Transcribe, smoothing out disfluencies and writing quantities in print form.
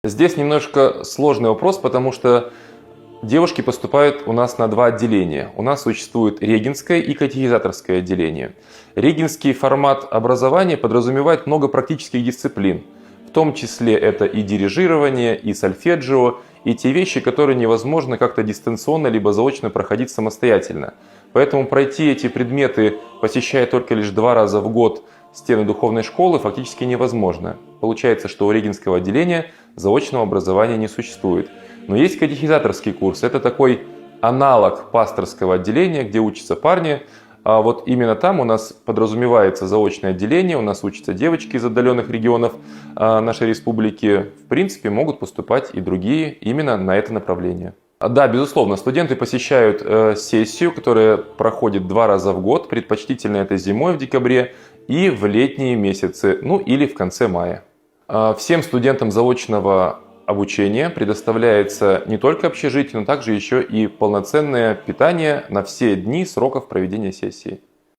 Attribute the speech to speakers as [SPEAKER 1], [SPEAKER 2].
[SPEAKER 1] Здесь немножко сложный вопрос, потому что девушки поступают у нас на два отделения. У нас существует регенское и катехизаторское отделение. Регенский формат образования подразумевает много практических дисциплин. В том числе это и дирижирование, и сольфеджио, и те вещи, которые невозможно как-то дистанционно либо заочно проходить самостоятельно. Поэтому пройти эти предметы, посещая только лишь 2 раза в год стены духовной школы, фактически невозможно. Получается, что у регенского отделения заочного образования не существует. Но есть катехизаторский курс. Это такой аналог пасторского отделения, где учатся парни. А вот именно там у нас подразумевается заочное отделение, у нас учатся девочки из отдаленных регионов нашей республики. В принципе, могут поступать и другие именно на это направление. Да, безусловно, студенты посещают сессию, которая проходит 2 раза в год. Предпочтительно это зимой в декабре и в летние месяцы, ну или в конце мая. Всем студентам заочного обучения предоставляется не только общежитие, но также еще и полноценное питание на все дни сроков проведения сессии.